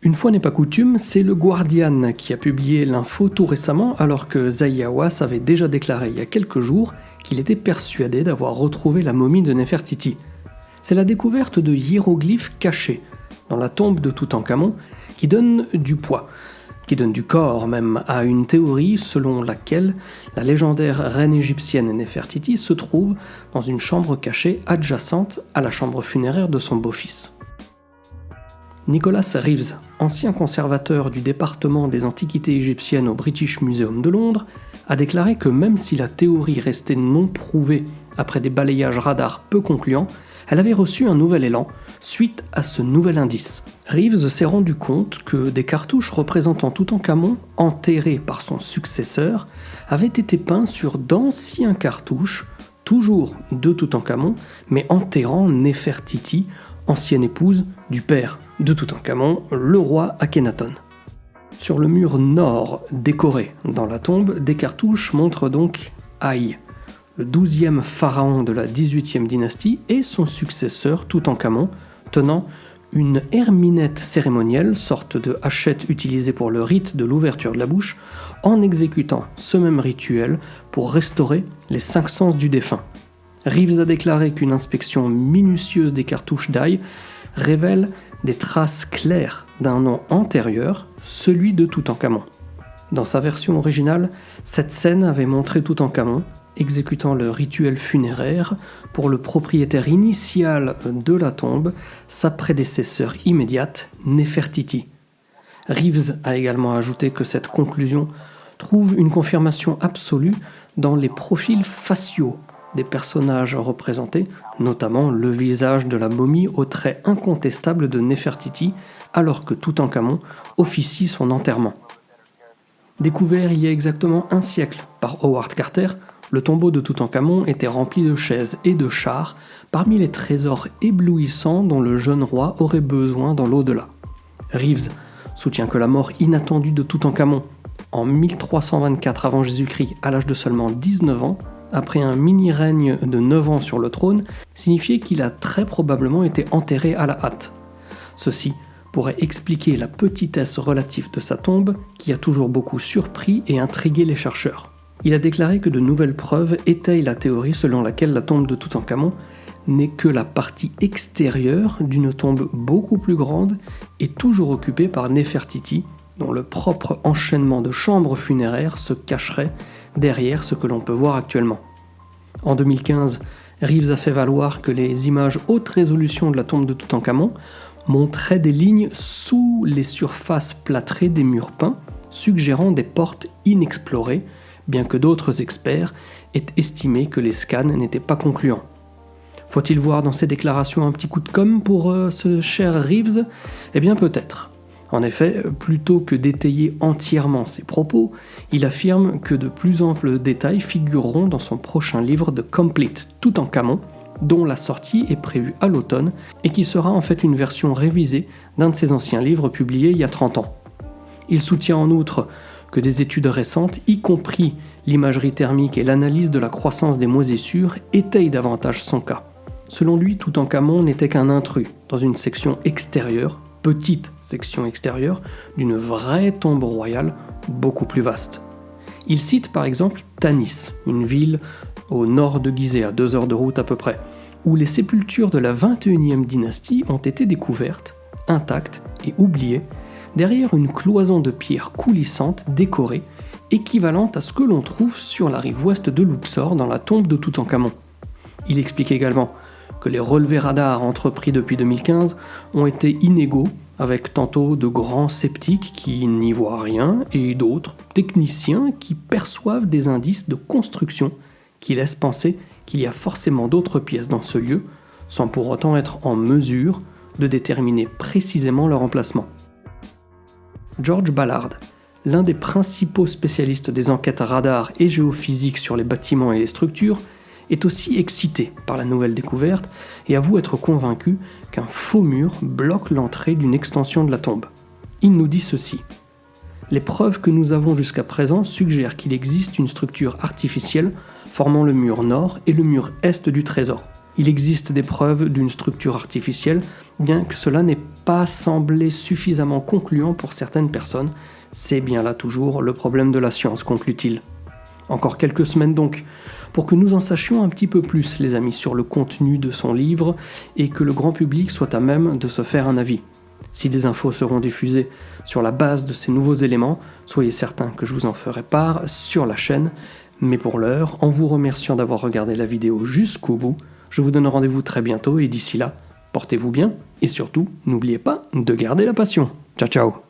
Une fois n'est pas coutume, c'est le Guardian qui a publié l'info tout récemment alors que Zahi Hawass avait déjà déclaré il y a quelques jours qu'il était persuadé d'avoir retrouvé la momie de Néfertiti. C'est la découverte de hiéroglyphes cachés dans la tombe de Toutankhamon qui donne du poids, qui donne du corps même à une théorie selon laquelle la légendaire reine égyptienne Néfertiti se trouve dans une chambre cachée adjacente à la chambre funéraire de son beau-fils. Nicholas Reeves, ancien conservateur du département des antiquités égyptiennes au British Museum de Londres, a déclaré que même si la théorie restait non prouvée après des balayages radars peu concluants, elle avait reçu un nouvel élan suite à ce nouvel indice. Reeves s'est rendu compte que des cartouches représentant Toutankhamon, enterrés par son successeur, avaient été peints sur d'anciens cartouches, toujours de Toutankhamon, mais enterrant Néfertiti, ancienne épouse du père de Toutankhamon, le roi Akhenaton. Sur le mur nord décoré dans la tombe, des cartouches montrent donc Haï, le 12e pharaon de la 18e dynastie et son successeur Toutankhamon, tenant une herminette cérémonielle, sorte de hachette utilisée pour le rite de l'ouverture de la bouche, en exécutant ce même rituel pour restaurer les 5 sens du défunt. Reeves a déclaré qu'une inspection minutieuse des cartouches d'Haï révèle des traces claires d'un nom antérieur, celui de Toutankhamon. Dans sa version originale, cette scène avait montré Toutankhamon exécutant le rituel funéraire pour le propriétaire initial de la tombe, sa prédécesseur immédiate, Néfertiti. Reeves a également ajouté que cette conclusion trouve une confirmation absolue dans les profils faciaux des personnages représentés, notamment le visage de la momie aux traits incontestables de Néfertiti, alors que Toutankhamon officie son enterrement. Découvert il y a exactement un siècle par Howard Carter, le tombeau de Toutankhamon était rempli de chaises et de chars, parmi les trésors éblouissants dont le jeune roi aurait besoin dans l'au-delà. Reeves soutient que la mort inattendue de Toutankhamon, en 1324 avant Jésus-Christ, à l'âge de seulement 19 ans, après un mini-règne de 9 ans sur le trône, signifiait qu'il a très probablement été enterré à la hâte. Ceci pourrait expliquer la petitesse relative de sa tombe, qui a toujours beaucoup surpris et intrigué les chercheurs. Il a déclaré que de nouvelles preuves étayent la théorie selon laquelle la tombe de Toutankhamon n'est que la partie extérieure d'une tombe beaucoup plus grande et toujours occupée par Néfertiti, dont le propre enchaînement de chambres funéraires se cacherait derrière ce que l'on peut voir actuellement. En 2015, Reeves a fait valoir que les images haute résolution de la tombe de Toutankhamon montraient des lignes sous les surfaces plâtrées des murs peints, suggérant des portes inexplorées, bien que d'autres experts aient estimé que les scans n'étaient pas concluants. Faut-il voir dans ces déclarations un petit coup de com' pour ce cher Reeves ? Eh bien peut-être. En effet, plutôt que d'étayer entièrement ses propos, il affirme que de plus amples détails figureront dans son prochain livre de Complete Toutankhamon, dont la sortie est prévue à l'automne et qui sera en fait une version révisée d'un de ses anciens livres publiés il y a 30 ans. Il soutient en outre que des études récentes, y compris l'imagerie thermique et l'analyse de la croissance des moisissures, étayent davantage son cas. Selon lui, Toutankhamon n'était qu'un intrus dans une section extérieure, petite section extérieure, d'une vraie tombe royale beaucoup plus vaste. Il cite par exemple Tanis, une ville au nord de Gizeh, à 2 heures de route à peu près, où les sépultures de la 21e dynastie ont été découvertes, intactes et oubliées, derrière une cloison de pierre coulissante décorée, équivalente à ce que l'on trouve sur la rive ouest de Luxor dans la tombe de Toutankhamon. Il explique également que les relevés radars entrepris depuis 2015 ont été inégaux, avec tantôt de grands sceptiques qui n'y voient rien et d'autres techniciens qui perçoivent des indices de construction qui laissent penser qu'il y a forcément d'autres pièces dans ce lieu, sans pour autant être en mesure de déterminer précisément leur emplacement. George Ballard, l'un des principaux spécialistes des enquêtes radar et géophysiques sur les bâtiments et les structures, est aussi excité par la nouvelle découverte et avoue être convaincu qu'un faux mur bloque l'entrée d'une extension de la tombe. Il nous dit ceci. Les preuves que nous avons jusqu'à présent suggèrent qu'il existe une structure artificielle formant le mur nord et le mur est du trésor. Il existe des preuves d'une structure artificielle, bien que cela n'ait pas semblé suffisamment concluant pour certaines personnes. C'est bien là toujours le problème de la science, conclut-il. Encore quelques semaines donc, pour que nous en sachions un petit peu plus, les amis, sur le contenu de son livre et que le grand public soit à même de se faire un avis. Si des infos seront diffusées sur la base de ces nouveaux éléments, soyez certains que je vous en ferai part sur la chaîne. Mais pour l'heure, en vous remerciant d'avoir regardé la vidéo jusqu'au bout, je vous donne rendez-vous très bientôt et d'ici là, portez-vous bien et surtout, n'oubliez pas de garder la passion. Ciao ciao!